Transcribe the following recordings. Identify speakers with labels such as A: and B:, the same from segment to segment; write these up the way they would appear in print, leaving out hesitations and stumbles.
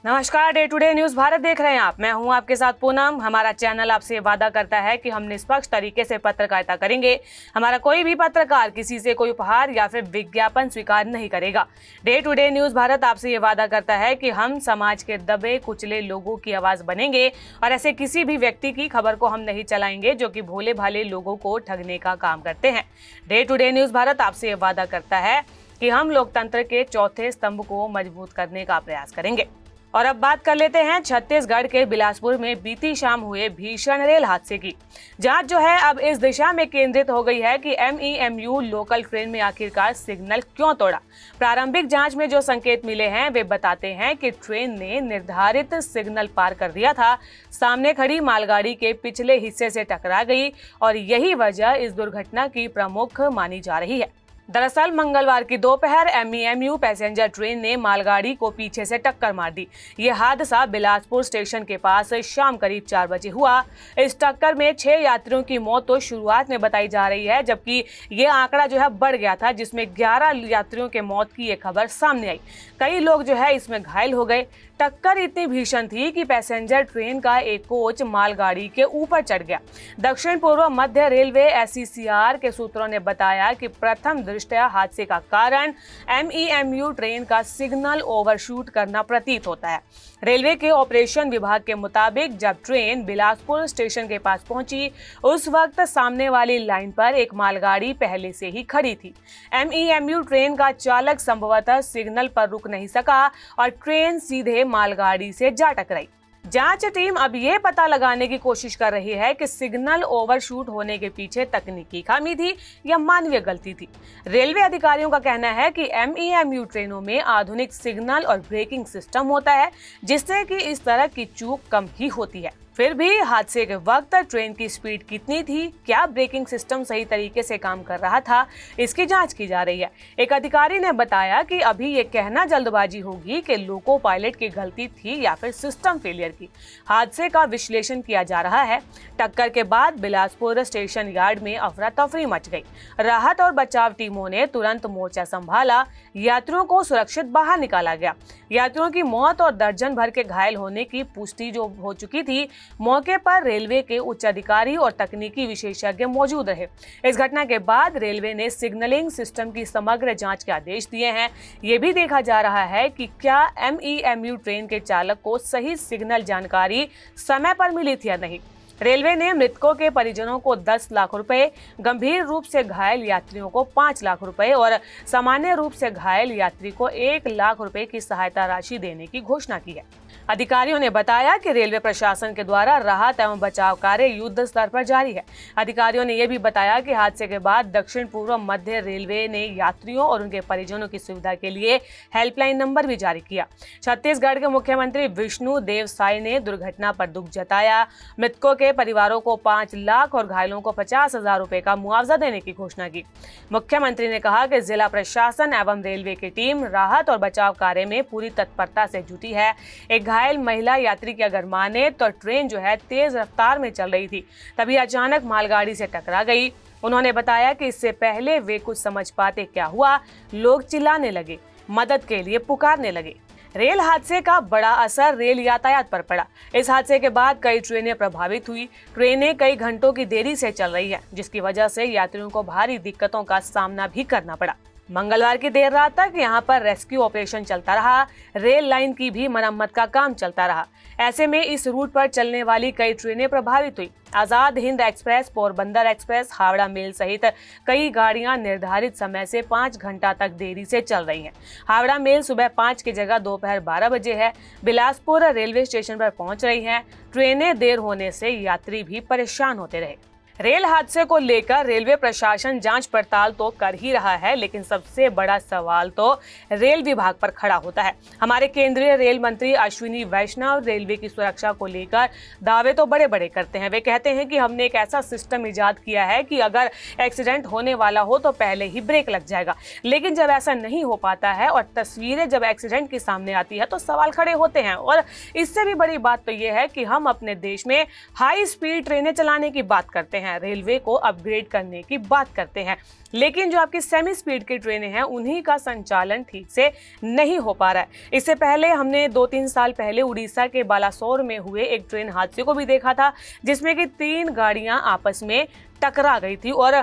A: नमस्कार, day today news Bharat देख रहे हैं आप। मैं हूं आपके साथ पूनम। हमारा चैनल आपसे वादा करता है कि हम निष्पक्ष तरीके से पत्रकारिता करेंगे। हमारा कोई भी पत्रकार किसी से कोई उपहार या फिर विज्ञापन स्वीकार नहीं करेगा। डे टुडे न्यूज भारत आपसे ये वादा करता है कि हम समाज के दबे कुचले लोगों की आवाज बनेंगे और ऐसे किसी भी व्यक्ति की खबर को हम नहीं चलाएंगे जो कि भोले भाले लोगों को ठगने का काम करते हैं। डे टुडे न्यूज भारत आपसे ये वादा करता है कि हम लोकतंत्र के चौथे स्तंभ को मजबूत करने का प्रयास करेंगे। और अब बात कर लेते हैं छत्तीसगढ़ के बिलासपुर में बीती शाम हुए भीषण रेल हादसे की। जांच जो है अब इस दिशा में केंद्रित हो गई है कि MEMU लोकल ट्रेन में आखिरकार सिग्नल क्यों तोड़ा। प्रारंभिक जांच में जो संकेत मिले हैं वे बताते हैं कि ट्रेन ने निर्धारित सिग्नल पार कर दिया था, सामने खड़ी मालगाड़ी के पिछले हिस्से से टकरा गई और यही वजह इस दुर्घटना की प्रमुख मानी जा रही है। दरअसल मंगलवार की दोपहर MEMU पैसेंजर ट्रेन ने मालगाड़ी को पीछे से टक्कर मार दी। ये हादसा बिलासपुर स्टेशन के पास शाम करीब 4 बजे हुआ। इस टक्कर में 6 यात्रियों की मौत तो शुरुआत में बताई जा रही है, जबकि ये आंकड़ा जो है बढ़ गया था, जिसमें 11 यात्रियों के मौत की ये खबर सामने आई। कई लोग जो है इसमें घायल हो गए। टक्कर इतनी भीषण थी कि पैसेंजर ट्रेन का एक कोच मालगाड़ी के ऊपर चढ़ गया। दक्षिण पूर्व मध्य रेलवे SCCR के सूत्रों ने बताया कि प्रथम दृष्टया हादसे का कारण MEMU ट्रेन का सिग्नल ओवरशूट करना प्रतीत होता है। रेलवे के ऑपरेशन विभाग के मुताबिक जब ट्रेन बिलासपुर स्टेशन के पास पहुंची, उस वक्त सामने वाली लाइन पर एक मालगाड़ी पहले से ही खड़ी थी। MEMU ट्रेन का चालक संभवतः सिग्नल पर रुक नहीं सका और ट्रेन सीधे मालगाड़ी से जा टकराई। जांच टीम अब ये पता लगाने की कोशिश कर रही है कि सिग्नल ओवरशूट होने के पीछे तकनीकी खामी थी या मानवीय गलती थी। रेलवे अधिकारियों का कहना है कि MEMU ट्रेनों में आधुनिक सिग्नल और ब्रेकिंग सिस्टम होता है, जिससे कि इस तरह की चूक कम ही होती है। फिर भी हादसे के वक्त ट्रेन की स्पीड कितनी थी, क्या ब्रेकिंग सिस्टम सही तरीके से काम कर रहा था, इसकी जांच की जा रही है। एक अधिकारी ने बताया कि अभी ये कहना जल्दबाजी होगी कि लोको पायलट की गलती थी या फिर सिस्टम फेलियर की। हादसे का विश्लेषण किया जा रहा है। टक्कर के बाद बिलासपुर स्टेशन यार्ड में अफरा तफरी मच गई। राहत और बचाव टीमों ने तुरंत मोर्चा संभाला। यात्रियों को सुरक्षित बाहर निकाला गया। यात्रियों की मौत और दर्जन भर के घायल होने की पुष्टि जो हो चुकी थी। मौके पर रेलवे के उच्च अधिकारी और तकनीकी विशेषज्ञ मौजूद रहे। इस घटना के बाद रेलवे ने सिग्नलिंग सिस्टम की समग्र जांच के आदेश दिए हैं। ये भी देखा जा रहा है कि क्या MEMU ट्रेन के चालक को सही सिग्नल जानकारी समय पर मिली थी या नहीं। रेलवे ने मृतकों के परिजनों को 10 लाख रुपए, गंभीर रूप से घायल यात्रियों को 5 लाख रुपए और सामान्य रूप से घायल यात्री को 1 लाख रुपए की सहायता राशि देने की घोषणा की है। अधिकारियों ने बताया कि रेलवे प्रशासन के द्वारा राहत एवं बचाव कार्य युद्ध स्तर पर जारी है। अधिकारियों ने यह भी बताया कि हादसे के बाद दक्षिण पूर्व मध्य रेलवे ने यात्रियों और उनके परिजनों की सुविधा के लिए हेल्पलाइन नंबर भी जारी किया। छत्तीसगढ़ के मुख्यमंत्री विष्णुदेव साय ने दुर्घटना पर दुख जताया। मृतकों के परिवारों को 5 लाख और घायलों को 50,000 रुपए का मुआवजा देने की घोषणा की। मुख्यमंत्री ने कहा कि जिला प्रशासन एवं रेलवे की टीम राहत और बचाव कार्य में पूरी तत्परता से जुटी है। एक घायल महिला यात्री की अगर माने तो ट्रेन जो है तेज रफ्तार में चल रही थी, तभी अचानक मालगाड़ी से टकरा गई। उन्होंने बताया कि इससे पहले वे कुछ समझ पाते क्या हुआ, लोग चिल्लाने लगे, मदद के लिए पुकारने लगे। रेल हादसे का बड़ा असर रेल यातायात पर पड़ा। इस हादसे के बाद कई ट्रेनें प्रभावित हुई। ट्रेनें कई घंटों की देरी से चल रही है, जिसकी वजह से यात्रियों को भारी दिक्कतों का सामना भी करना पड़ा। मंगलवार की देर रात तक यहां पर रेस्क्यू ऑपरेशन चलता रहा। रेल लाइन की भी मरम्मत का काम चलता रहा। ऐसे में इस रूट पर चलने वाली कई ट्रेनें प्रभावित हुई। Azad Hind express, Porbandar express, Howrah mail सहित कई गाड़ियां निर्धारित समय से 5 घंटा तक देरी से चल रही हैं। हावड़ा मेल सुबह 5 की जगह दोपहर 12 बजे है। बिलासपुर रेलवे स्टेशन पर पहुंच रही हैं। ट्रेनें देर होने से यात्री भी परेशान होते रहे। रेल हादसे को लेकर रेलवे प्रशासन जांच पड़ताल तो कर ही रहा है, लेकिन सबसे बड़ा सवाल तो रेल विभाग पर खड़ा होता है। हमारे केंद्रीय रेल मंत्री अश्विनी वैष्णव रेलवे की सुरक्षा को लेकर दावे तो बड़े बड़े करते हैं। वे कहते हैं कि हमने एक ऐसा सिस्टम इजाद किया है कि अगर एक्सीडेंट होने वाला हो तो पहले ही ब्रेक लग जाएगा। लेकिन जब ऐसा नहीं हो पाता है और तस्वीरें जब एक्सीडेंट के सामने आती है तो सवाल खड़े होते हैं। और इससे भी बड़ी बात तो ये है कि हम अपने देश में हाई स्पीड ट्रेनें चलाने की बात करते हैं, हैं, रेलवे को अपग्रेड करने की बात करते हैं, लेकिन जो आपकी सेमी स्पीड की ट्रेनें हैं उन्हीं का संचालन ठीक से नहीं हो पा रहा है। इससे पहले हमने 2-3 साल पहले उड़ीसा के बालासोर में हुए एक ट्रेन हादसे को भी देखा था, जिसमें कि 3 गाड़ियां आपस में टकरा गई थी और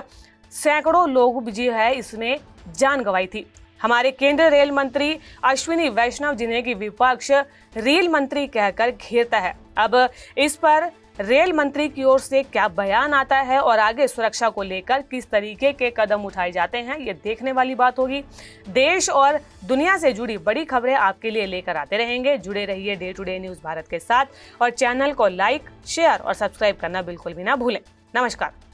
A: सैकड़ों लोग जो है इसमें जान गंवाई थी। हमारे केंद्रीय रेल मंत्री अश्विनी वैष्णव, जिन्हें कि विपक्ष रेल मंत्री कहकर घेरता है, अब इस पर रेल मंत्री की ओर से क्या बयान आता है और आगे सुरक्षा को लेकर किस तरीके के कदम उठाए जाते हैं, ये देखने वाली बात होगी। देश और दुनिया से जुड़ी बड़ी खबरें आपके लिए लेकर आते रहेंगे। जुड़े रहिए day to day news Bharat के साथ और चैनल को लाइक, शेयर और सब्सक्राइब करना बिल्कुल भी ना भूलें। नमस्कार।